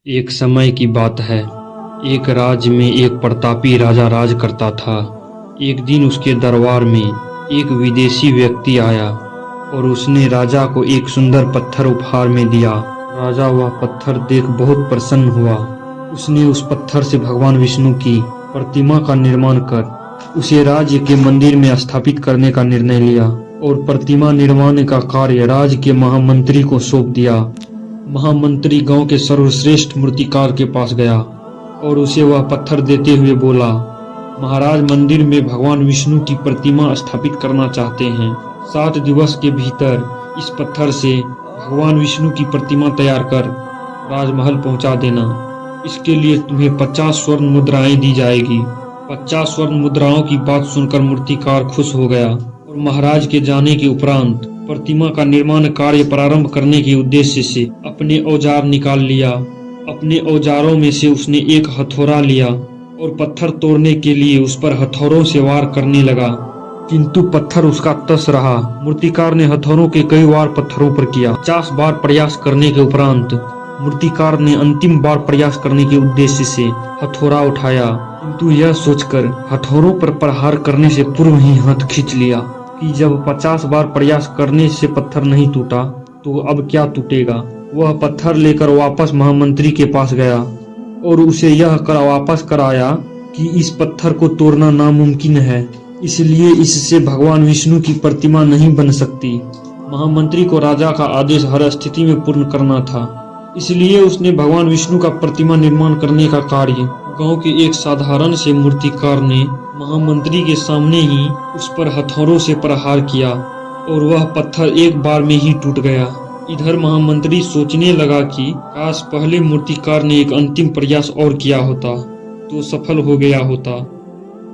एक समय की बात है। एक राज्य में एक प्रतापी राजा राज करता था। एक दिन उसके दरबार में एक विदेशी व्यक्ति आया और उसने राजा को एक सुंदर पत्थर उपहार में दिया। राजा वह पत्थर देख बहुत प्रसन्न हुआ। उसने उस पत्थर से भगवान विष्णु की प्रतिमा का निर्माण कर उसे राज्य के मंदिर में स्थापित करने का निर्णय लिया और प्रतिमा निर्माण का कार्य राज्य के महामंत्री को सौंप दिया। महामंत्री गांव के सर्वश्रेष्ठ मूर्तिकार के पास गया और उसे वह पत्थर देते हुए बोला, महाराज, मंदिर में भगवान विष्णु की प्रतिमा स्थापित करना चाहते हैं। 7 दिवस के भीतर इस पत्थर से भगवान विष्णु की प्रतिमा तैयार कर राजमहल पहुंचा देना। इसके लिए तुम्हें 50 स्वर्ण मुद्राएं दी जाएगी। 50 स्वर्ण मुद्राओं की बात सुनकर मूर्तिकार खुश हो गया और महाराज के जाने के उपरांत प्रतिमा का निर्माण कार्य प्रारंभ करने के उद्देश्य से अपने औजार निकाल लिया। अपने औजारों में से उसने एक हथौड़ा लिया और पत्थर तोड़ने के लिए उस पर हथौड़ों से वार करने लगा, किंतु पत्थर उसका तस रहा। मूर्तिकार ने हथौड़ों के कई वार पत्थरों पर किया। 50 बार प्रयास करने के उपरांत मूर्तिकार ने अंतिम बार प्रयास करने के उद्देश्य से हथौड़ा उठाया, किंतु यह सोचकर हथौड़ों पर प्रहार करने से पूर्व ही हाथ खींच लिया कि जब 50 बार प्रयास करने से पत्थर नहीं टूटा तो अब क्या टूटेगा। वह पत्थर लेकर वापस महामंत्री के पास गया और उसे यह वापस कराया कि इस पत्थर को तोड़ना नामुमकिन है, इसलिए इससे भगवान विष्णु की प्रतिमा नहीं बन सकती। महामंत्री को राजा का आदेश हर स्थिति में पूर्ण करना था, इसलिए उसने भगवान विष्णु का प्रतिमा निर्माण करने का कार्य गांव के एक साधारण से मूर्तिकार ने महामंत्री के सामने ही उस पर हथौड़ों से प्रहार किया और वह पत्थर एक बार में ही टूट गया। इधर महामंत्री सोचने लगा कि काश पहले मूर्तिकार ने एक अंतिम प्रयास और किया होता तो सफल हो गया होता।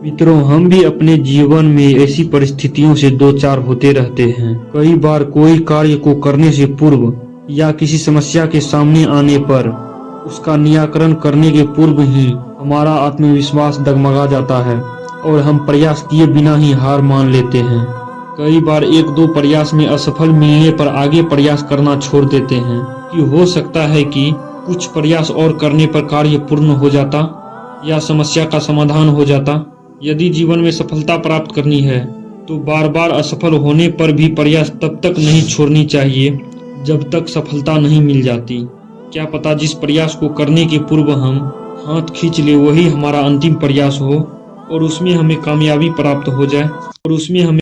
मित्रों, हम भी अपने जीवन में ऐसी परिस्थितियों से दो चार होते रहते हैं। कई बार कोई कार्य को करने से पूर्व या किसी समस्या के सामने आने पर उसका निराकरण करने के पूर्व ही हमारा आत्मविश्वास डगमगा जाता है और हम प्रयास किए बिना ही हार मान लेते हैं। कई बार 1-2 प्रयास में असफल मिलने पर आगे प्रयास करना छोड़ देते हैं कि हो सकता है कि कुछ प्रयास और करने पर कार्य पूर्ण हो जाता या समस्या का समाधान हो जाता। यदि जीवन में सफलता प्राप्त करनी है तो बार बार असफल होने पर भी प्रयास तब तक नहीं छोड़नी चाहिए जब तक सफलता नहीं मिल जाती। क्या पता जिस प्रयास को करने के पूर्व हम हाथ खींच ले वही हमारा अंतिम प्रयास हो और उसमें हमें कामयाबी प्राप्त हो जाए और उसमें हमें